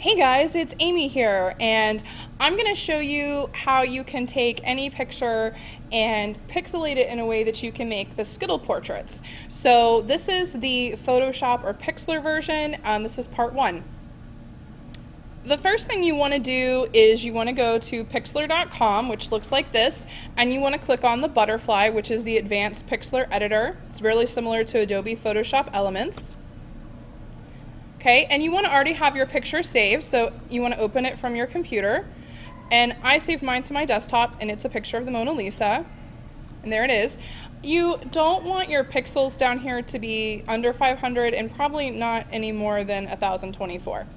Hey guys, it's Amy here, and I'm going to show you how you can take any picture and pixelate it in a way that you can make the Skittle portraits. So this is the Photoshop or Pixlr version. This is part one. The first thing you want to do is you want to go to pixlr.com, which looks like this, and you want to click on the butterfly, which is the advanced Pixlr editor. It's really similar to Adobe Photoshop Elements. Okay, and you want to already have your picture saved, so you want to open it from your computer. And I saved mine to my desktop, and it's a picture of the Mona Lisa. And there it is. You don't want your pixels down here to be under 500 and probably not any more than 1024.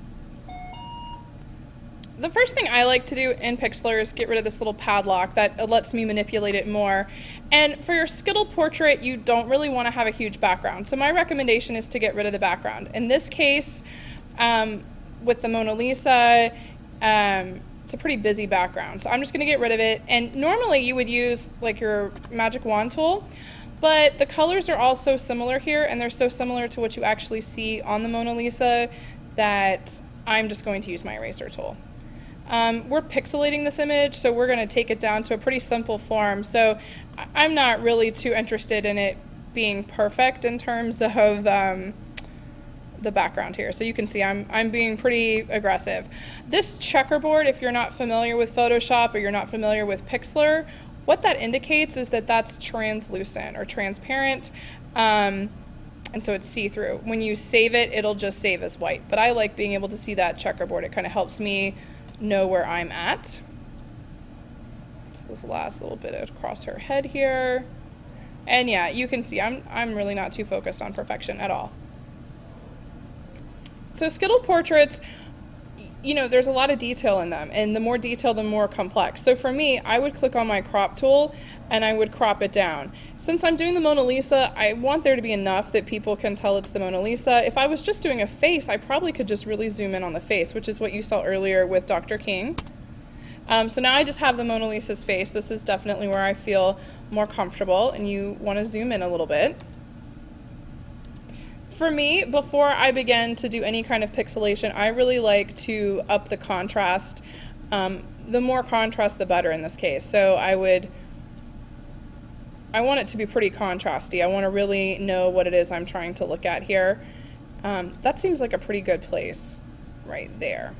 The first thing I like to do in Pixlr is get rid of this little padlock that lets me manipulate it more. And for your Skittle portrait, you don't really want to have a huge background. So my recommendation is to get rid of the background. In this case, with the Mona Lisa, it's a pretty busy background. So I'm just going to get rid of it. And normally you would use like your magic wand tool, but the colors are all so similar here, and they're so similar to what you actually see on the Mona Lisa that I'm just going to use my eraser tool. We're pixelating this image, so we're going to take it down to a pretty simple form. So I'm not really too interested in it being perfect in terms of the background here. So you can see I'm being pretty aggressive. This checkerboard, if you're not familiar with Photoshop or you're not familiar with Pixlr, what that indicates is that that's translucent or transparent. And so it's see-through. When you save it, it'll just save as white. But I like being able to see that checkerboard. It kind of helps me know where I'm at. So this last little bit across her head here. And yeah, you can see I'm really not too focused on perfection at all. So Skittle portraits, you know, there's a lot of detail in them, and the more detail, the more complex. So for me, I would click on my crop tool and I would crop it down. Since I'm doing the Mona Lisa, I want there to be enough that people can tell it's the Mona Lisa. If I was just doing a face, I probably could just really zoom in on the face, which is what you saw earlier with Dr. King. So now I just have the Mona Lisa's face. This is definitely where I feel more comfortable, and you want to zoom in a little bit. For me, before I begin to do any kind of pixelation, I really like to up the contrast. The more contrast, the better in this case. So I want it to be pretty contrasty. I want to really know what it is I'm trying to look at here. That seems like a pretty good place right there.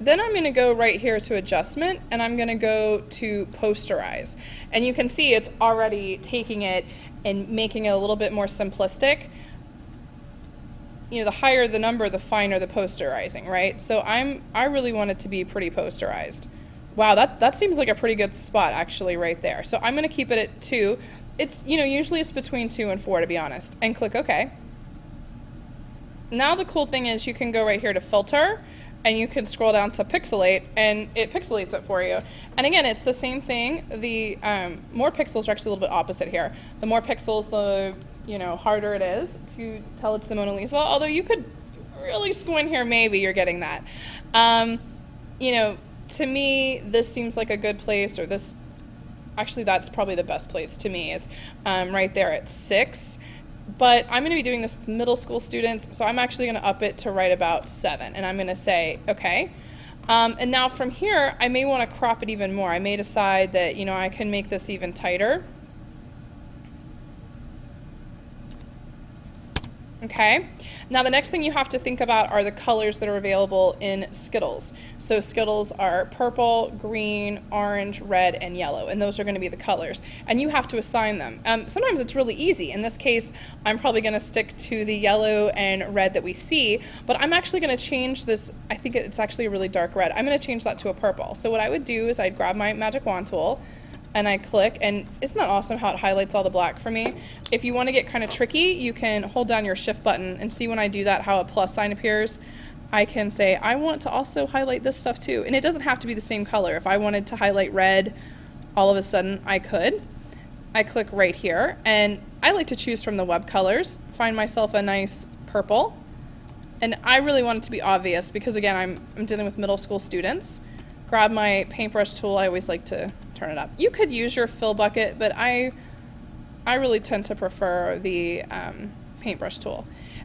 Then I'm going to go right here to adjustment, and I'm going to go to posterize. And you can see it's already taking it and making it a little bit more simplistic. You know, the higher the number, the finer the posterizing, right? So I really want it to be pretty posterized. Wow, that seems like a pretty good spot actually right there. So I'm going to keep it at 2. It's, you know, usually it's between 2 and 4 to be honest. And click OK. Now the cool thing is you can go right here to filter, and you can scroll down to pixelate, and it pixelates it for you. And again, it's the same thing. The more pixels are actually a little bit opposite here. The more pixels, the harder it is to tell it's the Mona Lisa. Although you could really squint here, maybe you're getting that. To me, this seems like a good place, or this, actually that's probably the best place to me, is right there at 6. But I'm going to be doing this with middle school students, so I'm actually going to up it to right about 7. And I'm going to say, okay. And now from here, I may want to crop it even more. I may decide that, I can make this even tighter. Okay. Now the next thing you have to think about are the colors that are available in Skittles. So Skittles are purple, green, orange, red, and yellow, and those are going to be the colors. And you have to assign them. Sometimes it's really easy. In this case, I'm probably going to stick to the yellow and red that we see, but I'm actually going to change this. I think it's actually a really dark red. I'm going to change that to a purple. So what I would do is I'd grab my magic wand tool, and I click, and isn't that awesome how it highlights all the black for me? If you want to get kind of tricky, you can hold down your shift button and see when I do that how a plus sign appears. I can say I want to also highlight this stuff too, and it doesn't have to be the same color. If I wanted to highlight red, all of a sudden I could. I click right here, and I like to choose from the web colors, find myself a nice purple, and I really want it to be obvious because again I'm dealing with middle school students. Grab my paintbrush tool. I always like to turn it up. You could use your fill bucket, but I really tend to prefer the paintbrush tool.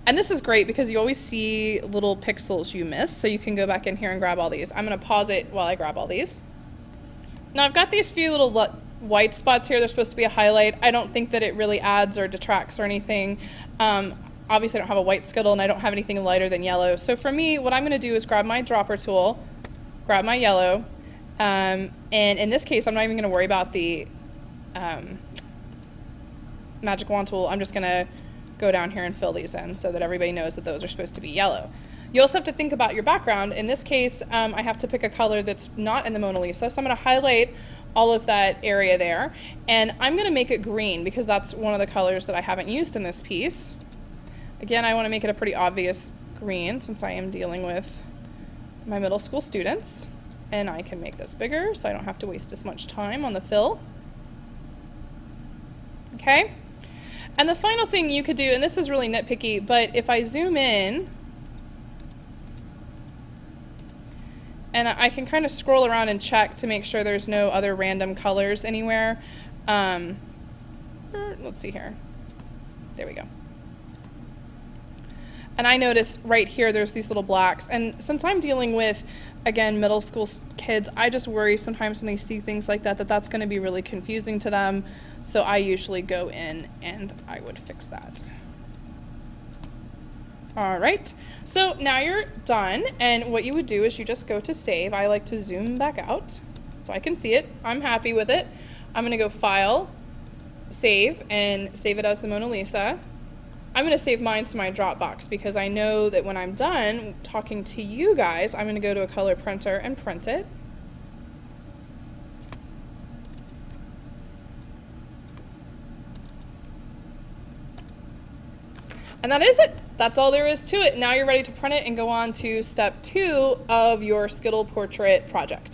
And this is great because you always see little pixels you miss, so you can go back in here and grab all these. I'm going to pause it while I grab all these. Now I've got these few little white spots here. They're supposed to be a highlight. I don't think that it really adds or detracts or anything. Obviously I don't have a white Skittle and I don't have anything lighter than yellow. So for me, what I'm going to do is grab my dropper tool, grab my yellow, and in this case I'm not even going to worry about the magic wand tool. I'm just going to go down here and fill these in so that everybody knows that those are supposed to be yellow. You also have to think about your background. In this case, I have to pick a color that's not in the Mona Lisa, so I'm going to highlight all of that area there, and I'm going to make it green because that's one of the colors that I haven't used in this piece. Again, I want to make it a pretty obvious green since I am dealing with my middle school students, and I can make this bigger so I don't have to waste as much time on the fill. Okay? And the final thing you could do, and this is really nitpicky, but if I zoom in, and I can kind of scroll around and check to make sure there's no other random colors anywhere. Let's see here. There we go. And I notice right here there's these little blacks. And since I'm dealing with, again, middle school kids, I just worry sometimes when they see things like that, that's going to be really confusing to them. So I usually go in and I would fix that. All right, so now you're done, and what you would do is you just go to save. I like to zoom back out so I can see it. I'm happy with it. I'm going to go File, Save, and save it as the Mona Lisa. I'm going to save mine to my Dropbox because I know that when I'm done talking to you guys, I'm going to go to a color printer and print it. And that is it. That's all there is to it. Now you're ready to print it and go on to step 2 of your Skittle portrait project.